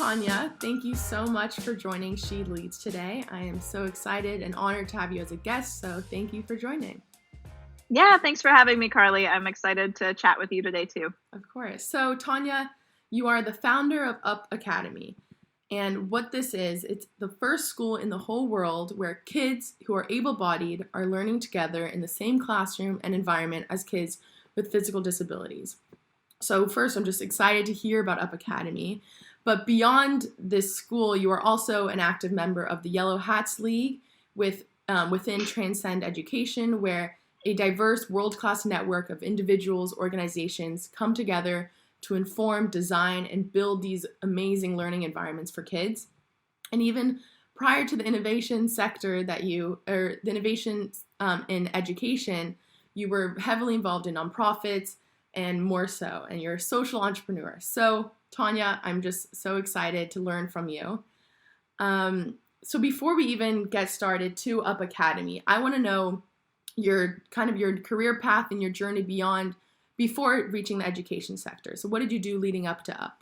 Tanya, thank you so much for joining SheLeads today. I am so excited and honored to have you as a guest, so thank you for joining. Yeah, thanks for having me, Carly. I'm excited to chat with you today, too. Of course. So, Tanya, you are the founder of Up Academy. And what this is, it's the first school in the whole world where kids who are able-bodied are learning together in the same classroom and environment as kids with physical disabilities. So first, I'm just excited to hear about Up Academy. But beyond this school, you are also an active member of the Yellow Hats League within Transcend Education, where a diverse world-class network of individuals, organizations come together to inform, design, and build these amazing learning environments for kids. And even prior to the innovation sector the innovation in education, you were heavily involved in nonprofits and more so, and you're a social entrepreneur. So, Tanya, I'm just so excited to learn from you. So before we even get started to Up Academy, I want to know your career path and your journey before reaching the education sector. So what did you do leading up to Up?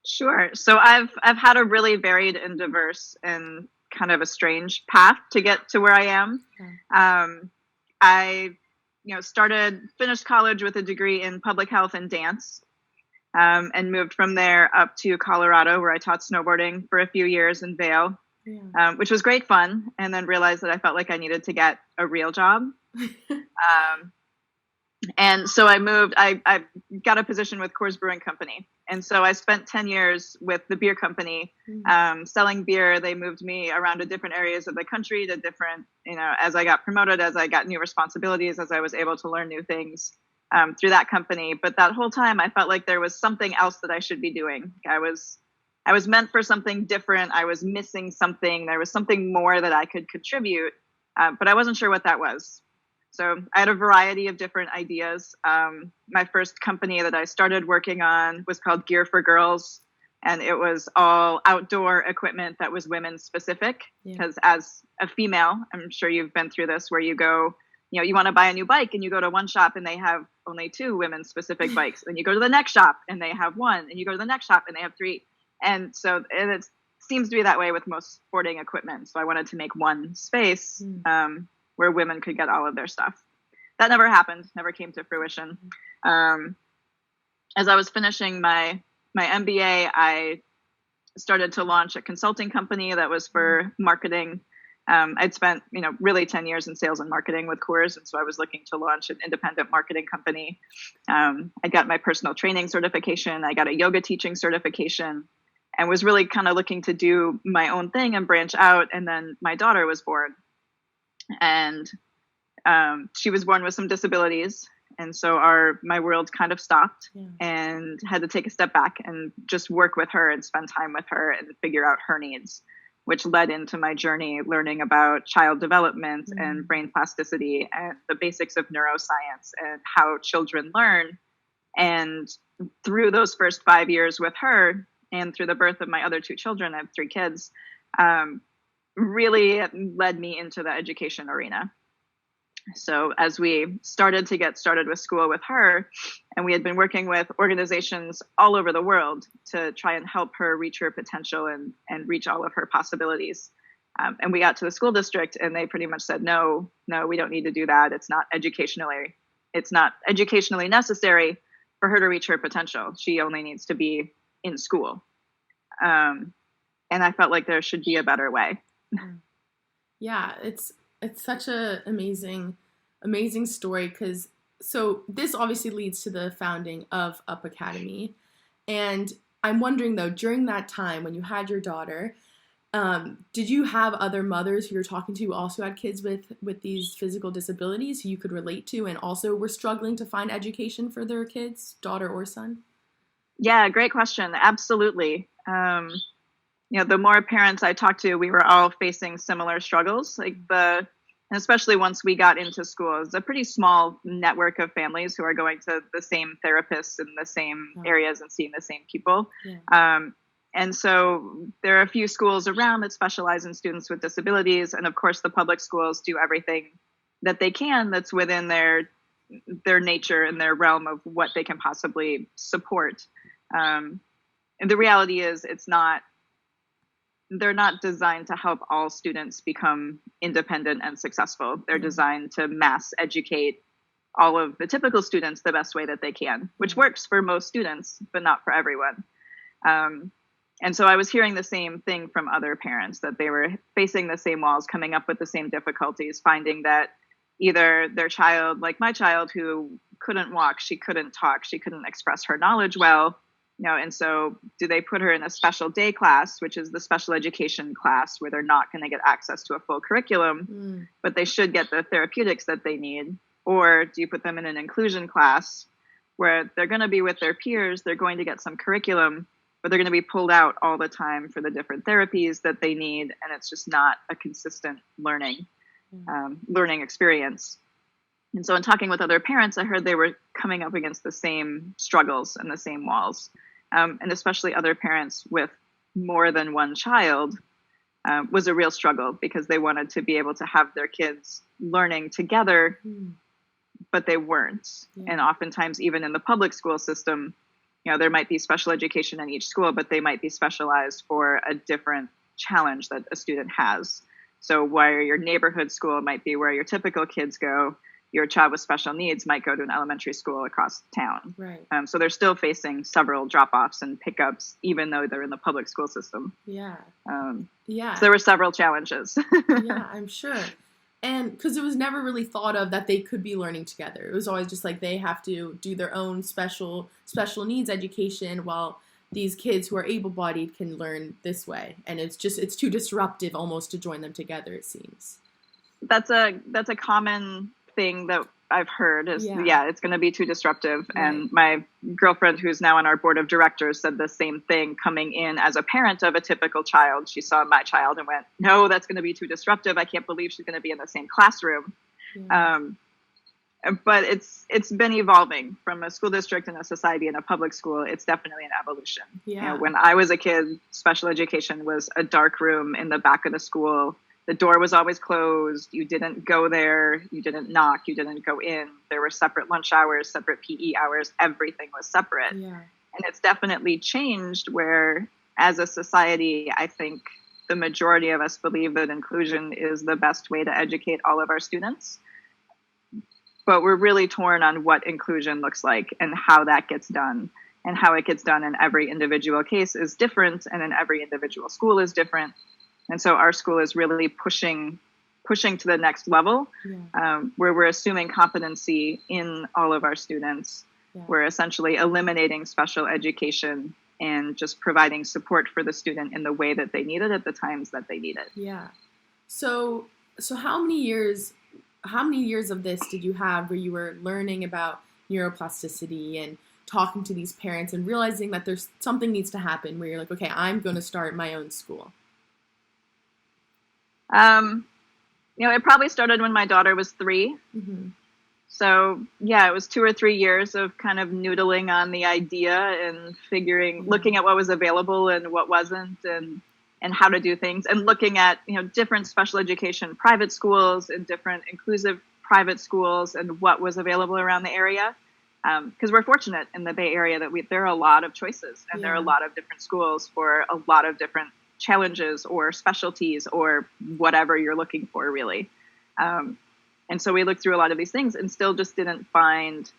Sure. So I've had a really varied and diverse and kind of a strange path to get to where I am. Okay. I finished college with a degree in public health and dance, and moved from there up to Colorado, where I taught snowboarding for a few years in Vail, which was great fun, and then realized that I felt like I needed to get a real job. And so I moved, I got a position with Coors Brewing Company. And so I spent 10 years with the beer company, selling beer. They moved me around to different areas of the country to different, as I got promoted, as I got new responsibilities, as I was able to learn new things through that company. But that whole time I felt like there was something else that I should be doing. I was meant for something different. I was missing something. There was something more that I could contribute, but I wasn't sure what that was. So I had a variety of different ideas. My first company that I started working on was called Gear for Girls, and it was all outdoor equipment that was women specific. Because as a female, I'm sure you've been through this, where you go, you want to buy a new bike and you go to one shop and they have only 2 women specific bikes. Then you go to the next shop and they have 1, and you go to the next shop and they have 3. And so it seems to be that way with most sporting equipment. So I wanted to make one space where women could get all of their stuff. That never happened, never came to fruition. As I was finishing my MBA, I started to launch a consulting company that was for marketing. I'd spent, really 10 years in sales and marketing with Coors, and so I was looking to launch an independent marketing company. I got my personal training certification. I got a yoga teaching certification, and was really kind of looking to do my own thing and branch out. And then my daughter was born. And she was born with some disabilities, and so my world kind of stopped, and had to take a step back and just work with her and spend time with her and figure out her needs, which led into my journey learning about child development and brain plasticity and the basics of neuroscience and how children learn. And through those first 5 years with her, and through the birth of my other 2 children, I have 3 kids, really led me into the education arena. So as we started to get started with school with her, and we had been working with organizations all over the world to try and help her reach her potential and reach all of her possibilities. And we got to the school district and they pretty much said, no, we don't need to do that. It's not educationally necessary for her to reach her potential. She only needs to be in school. And I felt like there should be a better way. Yeah, it's such a amazing story, because so this obviously leads to the founding of Up Academy. And I'm wondering though, during that time when you had your daughter, did you have other mothers who you're talking to who also had kids with these physical disabilities who you could relate to and also were struggling to find education for their kids, daughter or son? Yeah, great question. Absolutely. The more parents I talked to, we were all facing similar struggles. And especially once we got into school, it's a pretty small network of families who are going to the same therapists in the same areas and seeing the same people. Yeah. And so there are a few schools around that specialize in students with disabilities. And of course, the public schools do everything that they can that's within their nature and their realm of what they can possibly support. And the reality is they're not designed to help all students become independent and successful. They're designed to mass educate all of the typical students the best way that they can, which works for most students, but not for everyone. And so I was hearing the same thing from other parents, that they were facing the same walls, coming up with the same difficulties, finding that either their child, like my child who couldn't walk, she couldn't talk, she couldn't express her knowledge well, and so do they put her in a special day class, which is the special education class where they're not going to get access to a full curriculum, but they should get the therapeutics that they need? Or do you put them in an inclusion class where they're going to be with their peers, they're going to get some curriculum, but they're going to be pulled out all the time for the different therapies that they need, and it's just not a consistent learning experience. And so in talking with other parents, I heard they were coming up against the same struggles and the same walls. And especially other parents with more than one child was a real struggle, because they wanted to be able to have their kids learning together, but they weren't. And oftentimes, even in the public school system, there might be special education in each school, but they might be specialized for a different challenge that a student has. So where your neighborhood school might be where your typical kids go, your child with special needs might go to an elementary school across town. Right. So they're still facing several drop-offs and pickups, even though they're in the public school system. Yeah. So there were several challenges. Yeah, I'm sure. And because it was never really thought of that they could be learning together. It was always just like they have to do their own special needs education, while these kids who are able-bodied can learn this way. And it's too disruptive almost to join them together, it seems. That's a common thing that I've heard is, it's going to be too disruptive. Right. And my girlfriend, who's now on our board of directors, said the same thing coming in as a parent of a typical child. She saw my child and went, no, that's going to be too disruptive. I can't believe she's going to be in the same classroom. Yeah. But it's been evolving from a school district and a society and a public school. It's definitely an evolution. Yeah. When I was a kid, special education was a dark room in the back of the school. The door was always closed. You didn't go there. You didn't knock. You didn't go in. There were separate lunch hours, separate PE hours. Everything was separate. Yeah. And it's definitely changed where, as a society, I think the majority of us believe that inclusion is the best way to educate all of our students. But we're really torn on what inclusion looks like and how that gets done. And how it gets done in every individual case is different, and in every individual school is different. And so our school is really pushing to the next level, where we're assuming competency in all of our students. Yeah. We're essentially eliminating special education and just providing support for the student in the way that they need it at the times that they need it. Yeah. So how many years of this did you have where you were learning about neuroplasticity and talking to these parents and realizing that there's something needs to happen, where you're like, okay, I'm going to start my own school? It probably started when my daughter was 3. Mm-hmm. So it was 2 or 3 years of kind of noodling on the idea and looking at what was available and what wasn't, and how to do things, and looking at, different special education private schools and different inclusive private schools and what was available around the area. Because we're fortunate in the Bay Area that there are a lot of choices, and there are a lot of different schools for a lot of different challenges or specialties or whatever you're looking for, really. And so we looked through a lot of these things and still just didn't find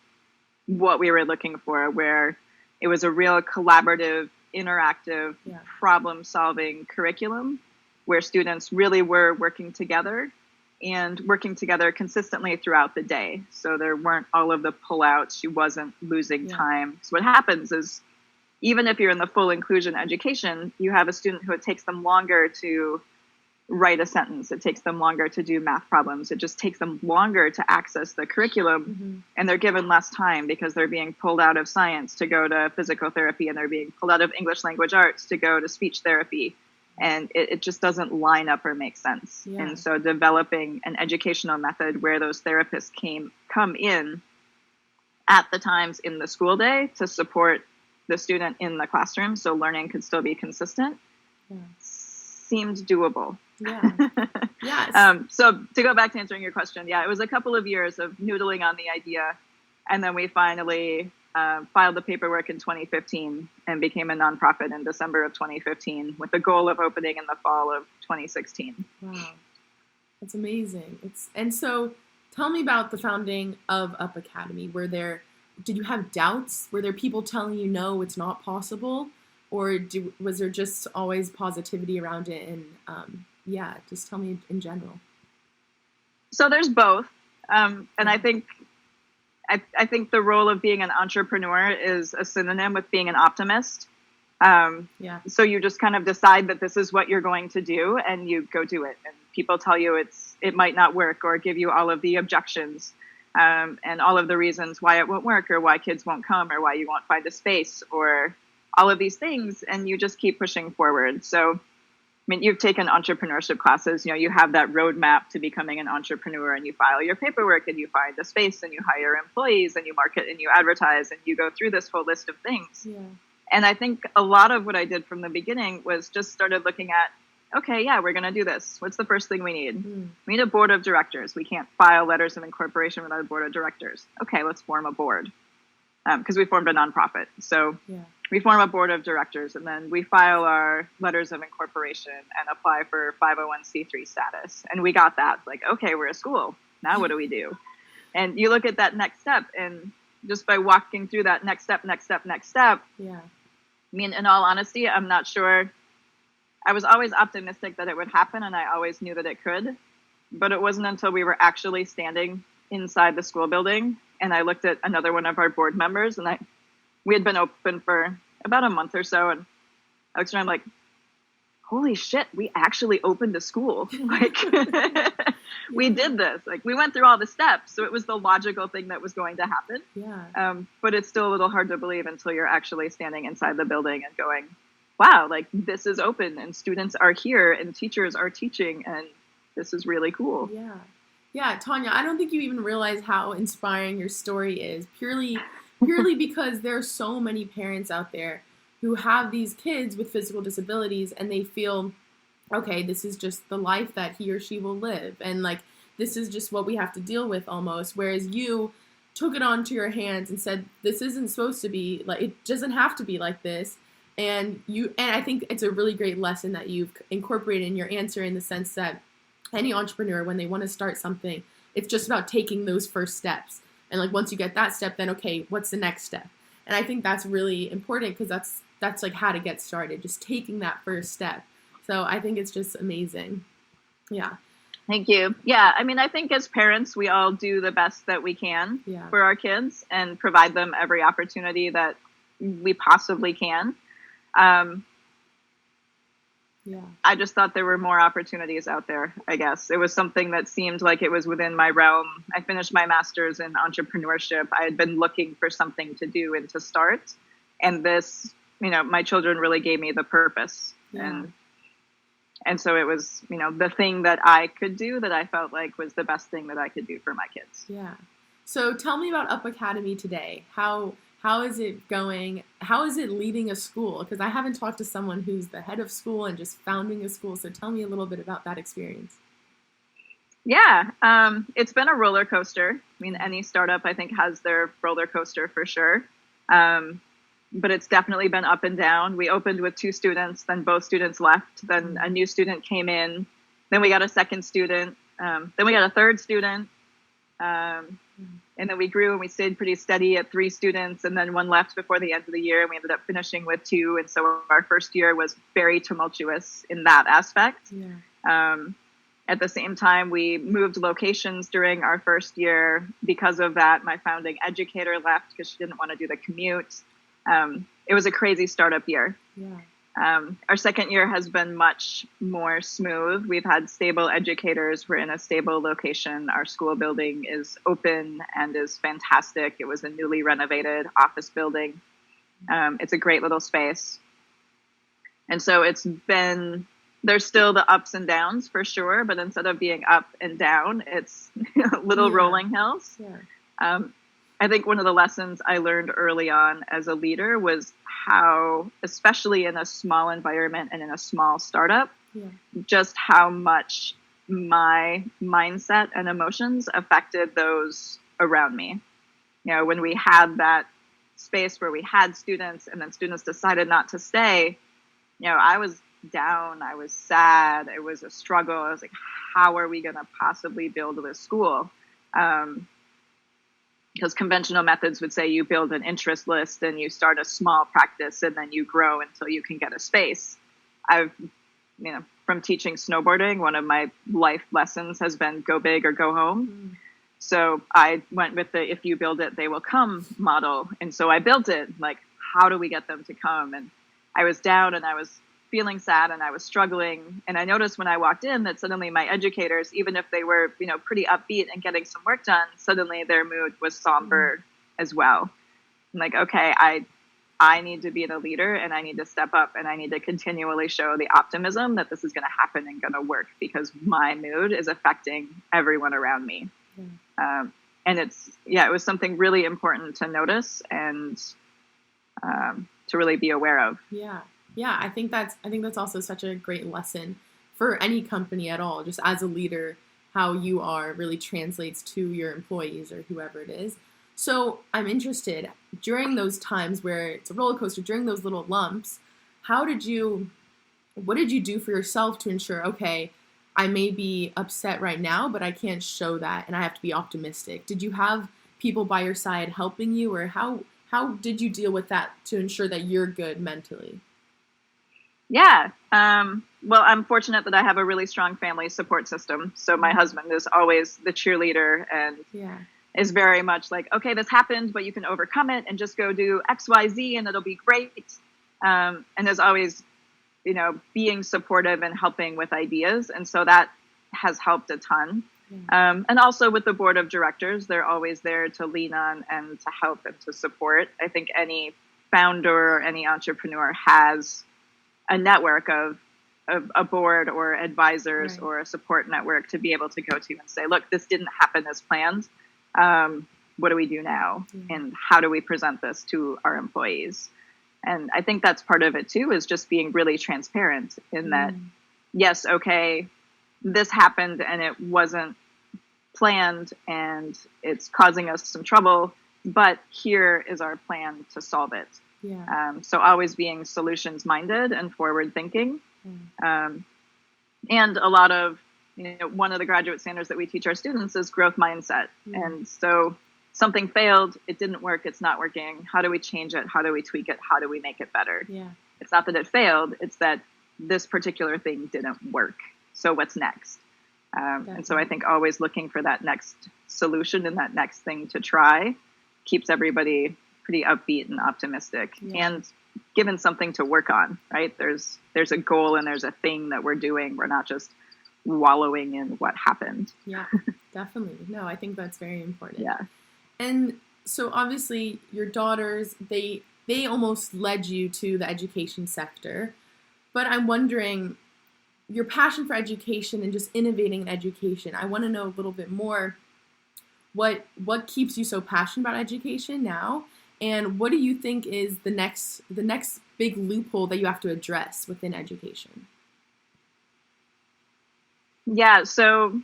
what we were looking for, where it was a real collaborative, interactive, problem-solving curriculum where students really were working together consistently throughout the day. So there weren't all of the pullouts. She wasn't losing time. So what happens is, even if you're in the full inclusion education, you have a student who it takes them longer to write a sentence. It takes them longer to do math problems. It just takes them longer to access the curriculum, and they're given less time because they're being pulled out of science to go to physical therapy, and they're being pulled out of English language arts to go to speech therapy. And it just doesn't line up or make sense. Yeah. And so developing an educational method where those therapists come in at the times in the school day to support the student in the classroom so learning could still be consistent seemed doable. Yeah. Yes. So to go back to answering your question, it was a couple of years of noodling on the idea. And then we finally filed the paperwork in 2015 and became a nonprofit in December of 2015 with the goal of opening in the fall of 2016. Wow, that's amazing. And so tell me about the founding of Up Academy. Did you have doubts? Were there people telling you, no, it's not possible? Or was there just always positivity around it? And just tell me in general. So there's both. And I think the role of being an entrepreneur is a synonym with being an optimist. So you just kind of decide that this is what you're going to do and you go do it. And people tell you it might not work or give you all of the objections and all of the reasons why it won't work or why kids won't come or why you won't find a space or all of these things. And you just keep pushing forward. So, I mean, you've taken entrepreneurship classes, you have that roadmap to becoming an entrepreneur and you file your paperwork and you find a space and you hire employees and you market and you advertise and you go through this whole list of things. Yeah. And I think a lot of what I did from the beginning was just started looking at, okay, yeah, we're going to do this. What's the first thing we need? We need a board of directors. We can't file letters of incorporation without a board of directors. Okay, let's form a board because we formed a nonprofit. So we form a board of directors and then we file our letters of incorporation and apply for 501c3 status. And we got that. Like, okay, we're a school. Now what do we do? And you look at that next step and just by walking through that next step. Yeah. I mean, in all honesty, I'm not sure. I was always optimistic that it would happen and I always knew that it could. But it wasn't until we were actually standing inside the school building and I looked at another one of our board members and we had been open for about a month or so. And I looked around, I'm like, holy shit, we actually opened a school. Like, we did this. Like, we went through all the steps. So it was the logical thing that was going to happen. Yeah. But it's still a little hard to believe until you're actually standing inside the building and going, wow, like, this is open and students are here and teachers are teaching and this is really cool. Yeah. Yeah, Tanya, I don't think you even realize how inspiring your story is, purely because there are so many parents out there who have these kids with physical disabilities and they feel, okay, this is just the life that he or she will live. And like, this is just what we have to deal with almost. Whereas you took it onto your hands and said, this isn't supposed to be like, it doesn't have to be like this. And I think it's a really great lesson that you've incorporated in your answer in the sense that any entrepreneur, when they want to start something, it's just about taking those first steps. And like, once you get that step, then, okay, what's the next step? And I think that's really important because that's like how to get started, just taking that first step. So I think it's just amazing. Yeah. Thank you. Yeah. I mean, I think as parents, we all do the best that we can for our kids and provide them every opportunity that we possibly can. I just thought there were more opportunities out there, I guess. It was something that seemed like it was within my realm. I finished my master's in entrepreneurship. I had been looking for something to do and to start. And this, my children really gave me the purpose. Yeah. And so it was, the thing that I could do that I felt like was the best thing that I could do for my kids. Yeah. So tell me about Up Academy today. How is it going? How is it leading a school? Because I haven't talked to someone who's the head of school and just founding a school. So tell me a little bit about that experience. Yeah, it's been a roller coaster. I mean, any startup, I think, has their roller coaster for sure. But it's definitely been up and down. We opened with 2 students, then both students left. Then a new student came in. Then we got a second student. Then we got a third student. And then we grew and we stayed pretty steady at 3 students and then 1 left before the end of the year. And we ended up finishing with 2. And so our first year was very tumultuous in that aspect. Yeah. At the same time, we moved locations during our first year. Because of that, my founding educator left because she didn't want to do the commute. It was a crazy startup year. Yeah. Our second year has been much more smooth. We've had stable educators. We're in a stable location. Our school building is open and is fantastic. It was a newly renovated office building. It's a great little space. And so there's still the ups and downs for sure, but instead of being up and down, it's little rolling hills. Yeah. I think one of the lessons I learned early on as a leader was how, especially in a small environment and in a small startup, just how much my mindset and emotions affected those around me. When we had that space where we had students and then students decided not to stay, I was down. I was sad. It was a struggle. I was like, how are we going to possibly build this school? Because conventional methods would say you build an interest list and you start a small practice and then you grow until you can get a space. From teaching snowboarding, one of my life lessons has been go big or go home. So I went with the if you build it, they will come model. And so I built it. Like, how do we get them to come? And I was down and I was feeling sad and I was struggling. And I noticed when I walked in that suddenly my educators, even if they were, pretty upbeat and getting some work done, suddenly their mood was somber as well. I'm like, okay, I need to be the leader and I need to step up and I need to continually show the optimism that this is going to happen and going to work because my mood is affecting everyone around me. And it was something really important to notice and to really be aware of. Yeah. I think that's also such a great lesson for any company at all. Just as a leader, how you are really translates to your employees or whoever it is. So I'm interested, during those times where it's a roller coaster, during those little lumps, what did you do for yourself to ensure, okay, I may be upset right now, but I can't show that and I have to be optimistic? Did you have people by your side helping you, or how did you deal with that to ensure that you're good mentally? Yeah. Well, I'm fortunate that I have a really strong family support system. So my husband is always the cheerleader and is very much like, okay, this happened, but you can overcome it and just go do X, Y, Z and it'll be great. And there's always, being supportive and helping with ideas. And so that has helped a ton. And also with the board of directors, they're always there to lean on and to help and to support. I think any founder or any entrepreneur has a network of a board or advisors or a support network to be able to go to and say, look, this didn't happen as planned. What do we do now? And how do we present this to our employees? And I think that's part of it too, is just being really transparent in that, yes, okay, this happened and it wasn't planned and it's causing us some trouble, but here is our plan to solve it. So always being solutions minded and forward thinking. And a lot of, one of the graduate standards that we teach our students is growth mindset. And so something failed, it didn't work, it's not working. How do we change it? How do we tweak it? How do we make it better? It's not that it failed, it's that this particular thing didn't work. So what's next? And so I think always looking for that next solution and that next thing to try keeps everybody pretty upbeat and optimistic and given something to work on, right? There's a goal and there's a thing that we're doing. We're not just wallowing in what happened. Yeah, definitely. No, I think that's very important. Yeah. And so obviously your daughters, they almost led you to the education sector, but I'm wondering your passion for education and just innovating in education. I want to know a little bit more what keeps you so passionate about education now, and what do you think is the next big loophole that you have to address within education? Yeah, so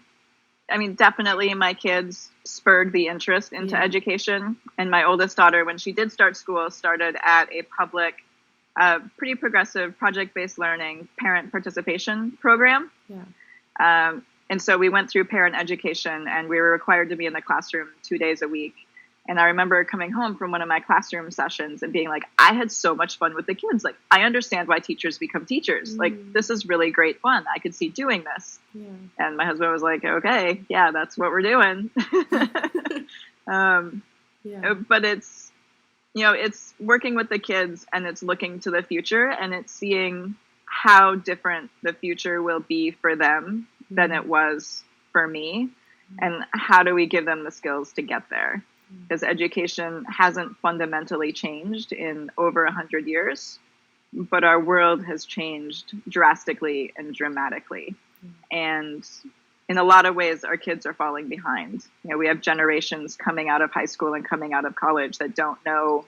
I mean, definitely my kids spurred the interest into education. And my oldest daughter, when she did start school, started at a public, pretty progressive project-based learning parent participation program. And so we went through parent education and we were required to be in the classroom 2 days a week. And I remember coming home from one of my classroom sessions and being like, I had so much fun with the kids. Like, I understand why teachers become teachers. Like, this is really great fun. I could see doing this. And my husband was like, okay, yeah, that's what we're doing. But it's, it's working with the kids and it's looking to the future and it's seeing how different the future will be for them than it was for me. And how do we give them the skills to get there? Because education hasn't fundamentally changed in over 100 years, but our world has changed drastically and dramatically. And in a lot of ways, our kids are falling behind. We have generations coming out of high school and coming out of college that don't know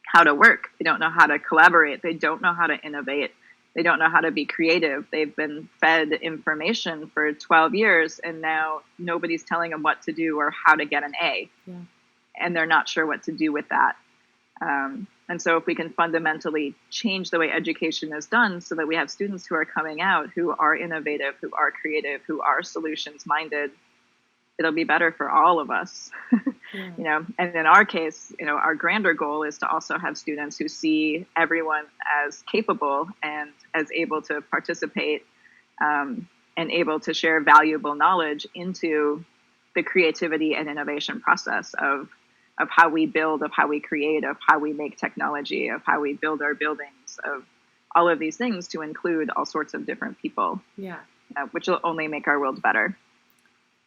how to work. They don't know how to collaborate. They don't know how to innovate. They don't know how to be creative. They've been fed information for 12 years, and now nobody's telling them what to do or how to get an A. And they're not sure what to do with that. And so if we can fundamentally change the way education is done so that we have students who are coming out, who are innovative, who are creative, who are solutions minded, it'll be better for all of us. Yeah. And in our case, our grander goal is to also have students who see everyone as capable and as able to participate, and able to share valuable knowledge into the creativity and innovation process of how we build, of how we create, of how we make technology, of how we build our buildings, of all of these things to include all sorts of different people. Yeah. Which will only make our world better.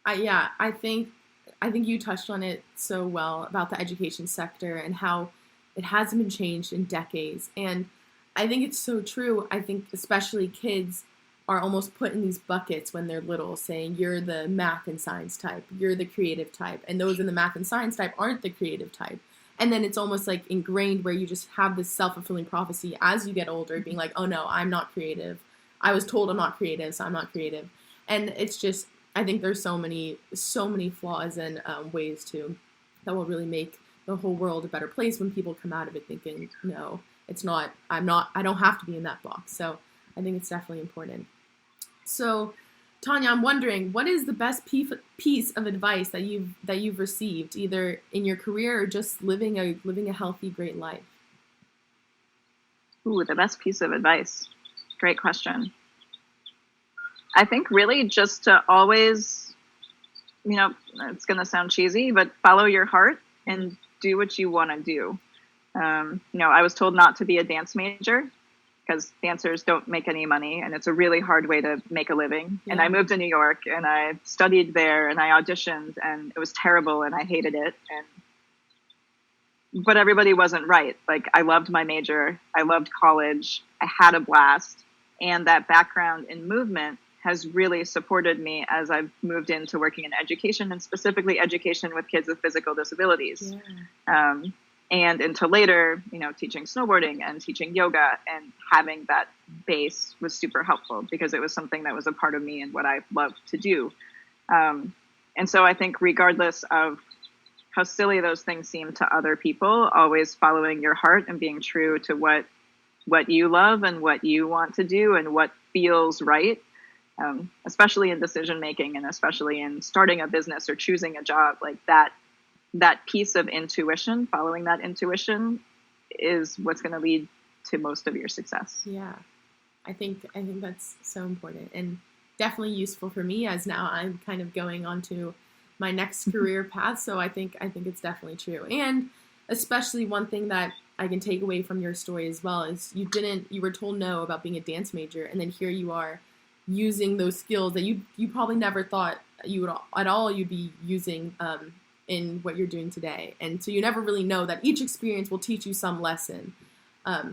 I think you touched on it so well about the education sector and how it hasn't been changed in decades. And I think it's so true. I think especially kids are almost put in these buckets when they're little, saying you're the math and science type, you're the creative type, and those in the math and science type aren't the creative type. And then it's almost like ingrained where you just have this self-fulfilling prophecy as you get older, being like, oh no, I'm not creative. I was told I'm not creative, so I'm not creative. And it's just, I think there's so many flaws and ways that will really make the whole world a better place when people come out of it thinking, no, it's not, I don't have to be in that box. So I think it's definitely important. So, Tanya, I'm wondering, what is the best piece of advice that you've received, either in your career or just living a healthy, great life? Ooh, the best piece of advice. Great question. I think really just to always, it's going to sound cheesy, but follow your heart and do what you want to do. I was told not to be a dance major because dancers don't make any money and it's a really hard way to make a living. Yeah. And I moved to New York and I studied there and I auditioned and it was terrible and I hated it. But everybody wasn't right. Like, I loved my major. I loved college. I had a blast. And that background in movement has really supported me as I've moved into working in education, and specifically education with kids with physical disabilities. Yeah. And into later, teaching snowboarding and teaching yoga, and having that base was super helpful because it was something that was a part of me and what I loved to do. And so I think regardless of how silly those things seem to other people, always following your heart and being true to what you love and what you want to do and what feels right, especially in decision making and especially in starting a business or choosing a job, like that piece of intuition, following that intuition is what's going to lead to most of your success. Yeah, I think that's so important and definitely useful for me as now I'm kind of going on to my next career path. So I think it's definitely true. And especially one thing that I can take away from your story as well is you were told no about being a dance major, and then here you are using those skills that you probably never thought you'd be using in what you're doing today. And so you never really know that each experience will teach you some lesson.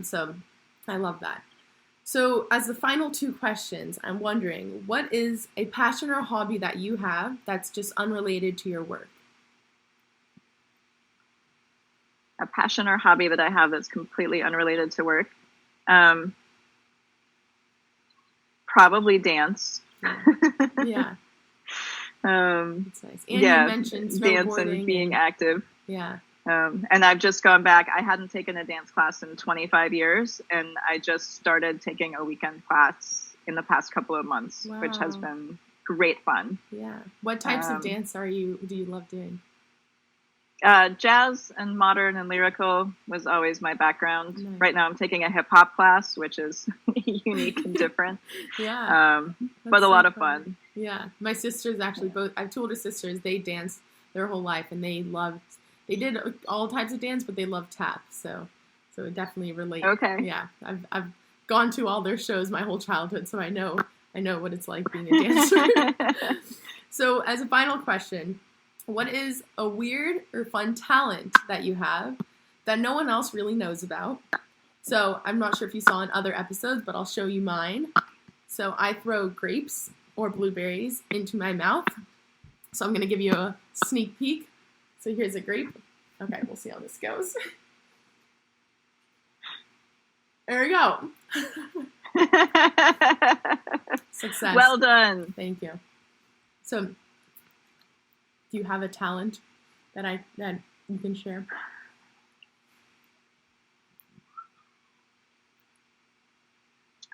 So I love that. So as the final two questions, I'm wondering, what is a passion or hobby that you have that's just unrelated to your work? A passion or hobby that I have that's completely unrelated to work? Probably dance. Yeah. That's nice. And you mentioned snowboarding. Dance and being active. Yeah. And I've just gone back. I hadn't taken a dance class in 25 years, and I just started taking a weekend class in the past couple of months, wow, which has been great fun. Yeah. What types of dance do you love doing? Jazz and modern and lyrical was always my background. Nice. Right now I'm taking a hip hop class, which is unique and different. Yeah. But a lot of fun. Yeah. My sisters actually both, I've two older sisters, they danced their whole life and they did all types of dance, but they loved tap. So it definitely relates. Okay. Yeah. I've gone to all their shows my whole childhood, so I know what it's like being a dancer. So as a final question, what is a weird or fun talent that you have that no one else really knows about? So I'm not sure if you saw in other episodes, but I'll show you mine. So I throw grapes or blueberries into my mouth. So I'm going to give you a sneak peek. So here's a grape. Okay, we'll see how this goes. There we go. Success. Well done. Thank you. So, do you have a talent that you can share?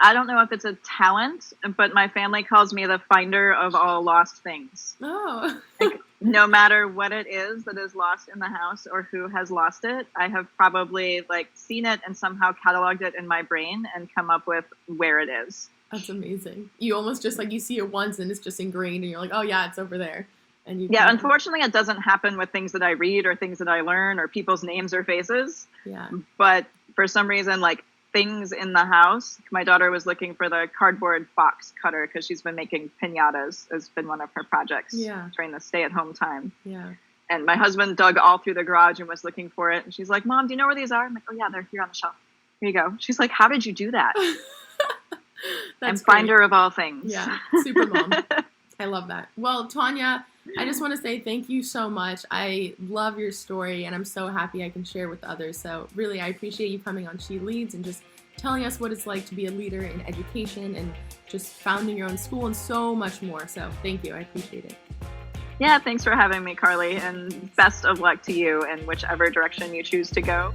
I don't know if it's a talent, but my family calls me the finder of all lost things. Oh. Like, no matter what it is that is lost in the house or who has lost it, I have probably like seen it and somehow cataloged it in my brain and come up with where it is. That's amazing. You almost just like you see it once and it's just ingrained and you're like, oh yeah, it's over there. And you yeah, unfortunately it doesn't happen with things that I read or things that I learn or people's names or faces. Yeah. But for some reason, like things in the house, my daughter was looking for the cardboard box cutter because she's been making piñatas. Has been one of her projects during the stay-at-home time. Yeah. And my husband dug all through the garage and was looking for it. And she's like, Mom, do you know where these are? I'm like, oh yeah, they're here on the shelf. Here you go. She's like, how did you do that? I'm finder of all things. Yeah, super mom. I love that. Well, Tanya, I just want to say thank you so much. I love your story, and I'm so happy I can share with others. So really, I appreciate you coming on SheLeads and just telling us what it's like to be a leader in education and just founding your own school and so much more. So thank you. I appreciate it. Yeah, thanks for having me, Carly, and best of luck to you in whichever direction you choose to go.